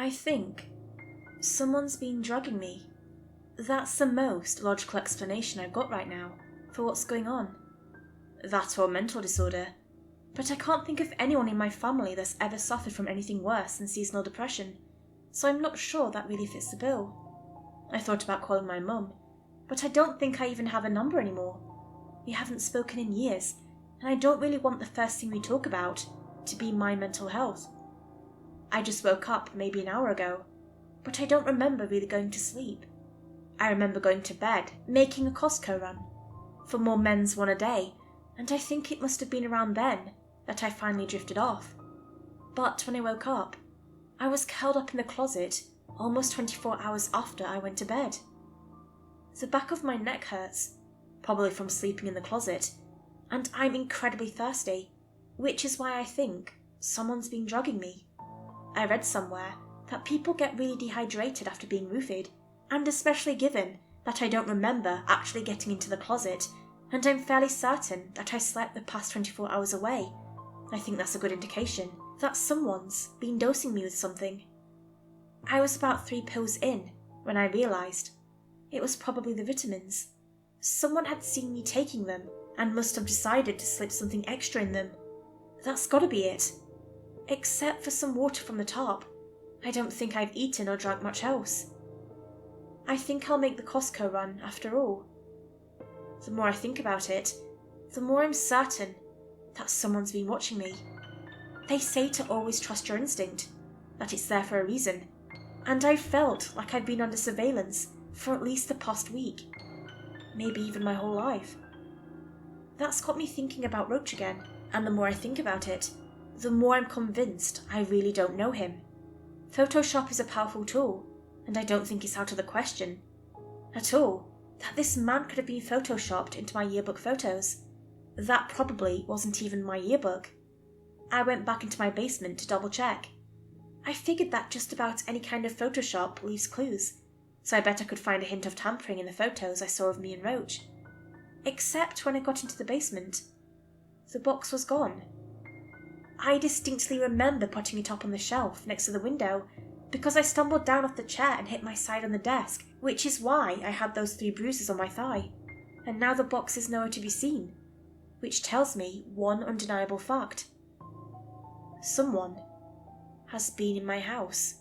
I think someone's been drugging me. That's the most logical explanation I've got right now for what's going on. That or a mental disorder. But I can't think of anyone in my family that's ever suffered from anything worse than seasonal depression, so I'm not sure that really fits the bill. I thought about calling my mum, but I don't think I even have a number anymore. We haven't spoken in years, and I don't really want the first thing we talk about to be my mental health. I just woke up maybe an hour ago, but I don't remember really going to sleep. I remember going to bed, making a Costco run for more men's one a day, and I think it must have been around then that I finally drifted off. But when I woke up, I was curled up in the closet almost 24 hours after I went to bed. The back of my neck hurts, probably from sleeping in the closet, and I'm incredibly thirsty, which is why I think someone's been drugging me. I read somewhere that people get really dehydrated after being roofied, and especially given that I don't remember actually getting into the closet, and I'm fairly certain that I slept the past 24 hours away. I think that's a good indication that someone's been dosing me with something. I was about 3 pills in when I realised it was probably the vitamins. Someone had seen me taking them and must have decided to slip something extra in them. That's gotta be it. Except for some water from the top, I don't think I've eaten or drank much else. I think I'll make the Costco run after all. The more I think about it, the more I'm certain that someone's been watching me. They say to always trust your instinct, that it's there for a reason, and I felt like I'd been under surveillance for at least the past week, maybe even my whole life. That's got me thinking about Roach again, and the more I think about it, the more I'm convinced I really don't know him. Photoshop is a powerful tool, and I don't think it's out of the question at all that this man could have been photoshopped into my yearbook photos. That probably wasn't even my yearbook. I went back into my basement to double check. I figured that just about any kind of Photoshop leaves clues, so I bet I could find a hint of tampering in the photos I saw of me and Roach. Except when I got into the basement, the box was gone. I distinctly remember putting it up on the shelf next to the window, because I stumbled down off the chair and hit my side on the desk, which is why I had those 3 bruises on my thigh. And now the box is nowhere to be seen, which tells me one undeniable fact. Someone has been in my house.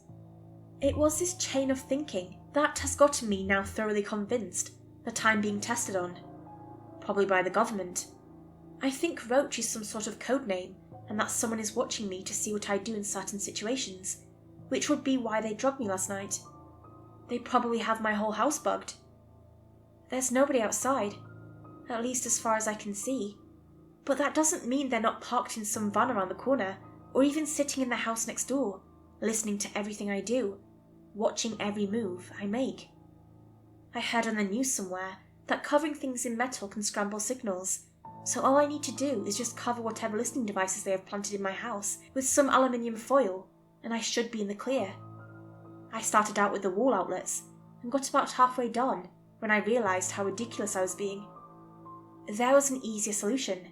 It was this chain of thinking that has gotten me now thoroughly convinced that I'm being tested on, probably by the government. I think Roach is some sort of code name, and that someone is watching me to see what I do in certain situations, which would be why they drugged me last night. They probably have my whole house bugged. There's nobody outside, at least as far as I can see, but that doesn't mean they're not parked in some van around the corner, or even sitting in the house next door, listening to everything I do, watching every move I make. I heard on the news somewhere that covering things in metal can scramble signals, so all I need to do is just cover whatever listening devices they have planted in my house with some aluminium foil, and I should be in the clear. I started out with the wall outlets, and got about halfway done when I realised how ridiculous I was being. There was an easier solution.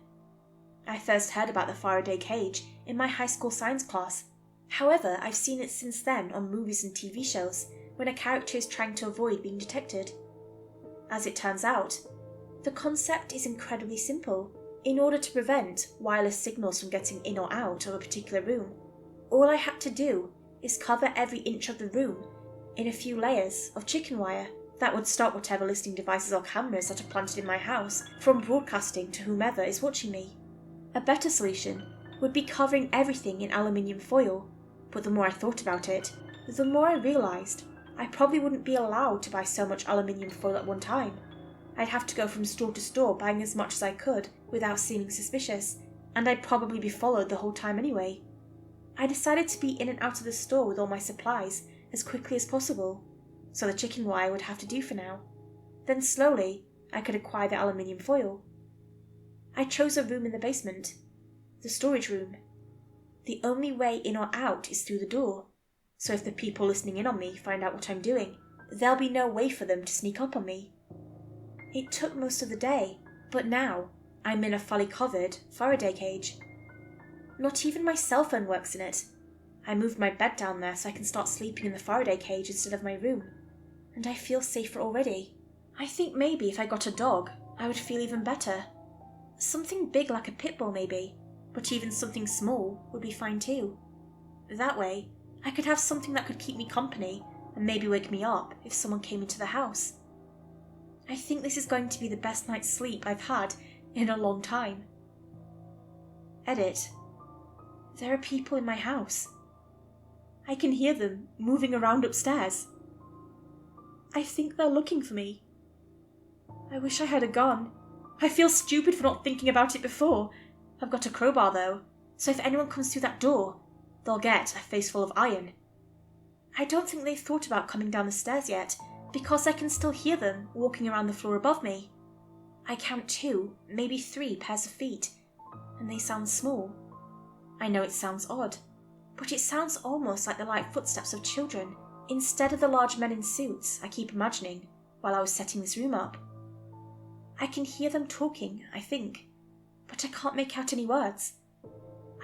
I first heard about the Faraday cage in my high school science class. However, I've seen it since then on movies and TV shows when a character is trying to avoid being detected. As it turns out, the concept is incredibly simple. In order to prevent wireless signals from getting in or out of a particular room, all I had to do is cover every inch of the room in a few layers of chicken wire that would stop whatever listening devices or cameras that are planted in my house from broadcasting to whomever is watching me. A better solution would be covering everything in aluminium foil, but the more I thought about it, the more I realised I probably wouldn't be allowed to buy so much aluminium foil at one time. I'd have to go from store to store buying as much as I could without seeming suspicious, and I'd probably be followed the whole time anyway. I decided to be in and out of the store with all my supplies as quickly as possible, so the chicken wire would have to do for now. Then slowly, I could acquire the aluminium foil. I chose a room in the basement, the storage room. The only way in or out is through the door, so if the people listening in on me find out what I'm doing, there'll be no way for them to sneak up on me. It took most of the day, but now I'm in a fully covered Faraday cage. Not even my cell phone works in it. I moved my bed down there so I can start sleeping in the Faraday cage instead of my room, and I feel safer already. I think maybe if I got a dog, I would feel even better. Something big like a pit bull maybe, but even something small would be fine too. That way, I could have something that could keep me company and maybe wake me up if someone came into the house. I think this is going to be the best night's sleep I've had in a long time. Edit. There are people in my house. I can hear them moving around upstairs. I think they're looking for me. I wish I had a gun. I feel stupid for not thinking about it before. I've got a crowbar though, so if anyone comes through that door, they'll get a face full of iron. I don't think they've thought about coming down the stairs yet, because I can still hear them walking around the floor above me. I count 2, maybe 3 pairs of feet, and they sound small. I know it sounds odd, but it sounds almost like the light footsteps of children, instead of the large men in suits I keep imagining while I was setting this room up. I can hear them talking, I think, but I can't make out any words.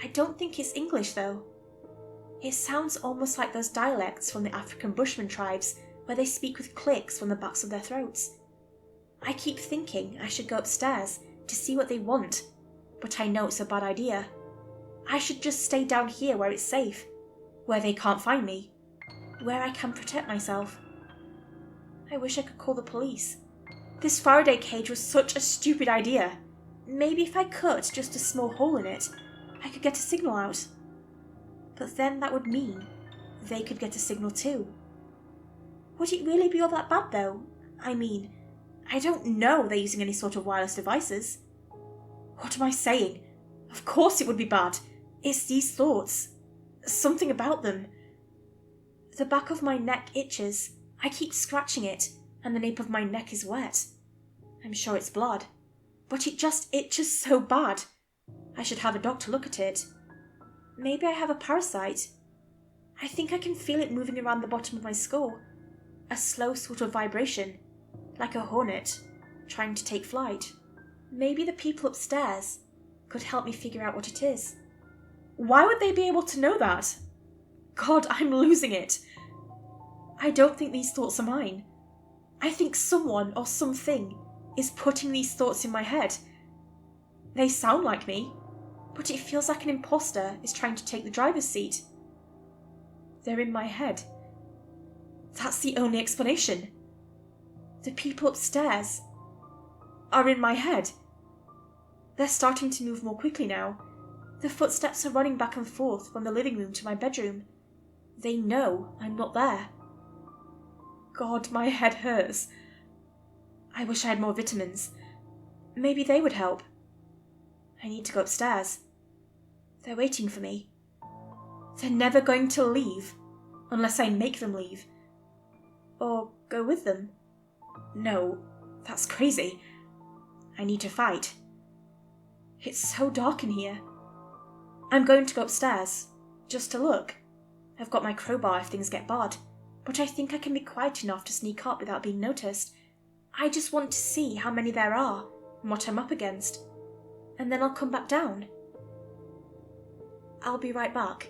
I don't think it's English though. It sounds almost like those dialects from the African Bushman tribes where they speak with clicks from the backs of their throats. I keep thinking I should go upstairs to see what they want, but I know it's a bad idea. I should just stay down here where it's safe, where they can't find me, where I can protect myself. I wish I could call the police. This Faraday cage was such a stupid idea. Maybe if I cut just a small hole in it, I could get a signal out. But then that would mean they could get a signal too. Would it really be all that bad though? I mean, I don't know they're using any sort of wireless devices. What am I saying? Of course it would be bad. It's these thoughts. Something about them. The back of my neck itches. I keep scratching it, and the nape of my neck is wet. I'm sure it's blood, but it just itches so bad. I should have a doctor look at it. Maybe I have a parasite. I think I can feel it moving around the bottom of my skull. A slow sort of vibration, like a hornet trying to take flight. Maybe the people upstairs could help me figure out what it is. Why would they be able to know that? God, I'm losing it. I don't think these thoughts are mine. I think someone or something is putting these thoughts in my head. They sound like me, but it feels like an imposter is trying to take the driver's seat. They're in my head. That's the only explanation. The people upstairs are in my head. They're starting to move more quickly now. The footsteps are running back and forth from the living room to my bedroom. They know I'm not there. God, my head hurts. I wish I had more vitamins. Maybe they would help. I need to go upstairs. They're waiting for me. They're never going to leave unless I make them leave. Or go with them. No, that's crazy. I need to fight. It's so dark in here. I'm going to go upstairs, just to look. I've got my crowbar if things get bad, but I think I can be quiet enough to sneak up without being noticed. I just want to see how many there are and what I'm up against, and then I'll come back down. I'll be right back.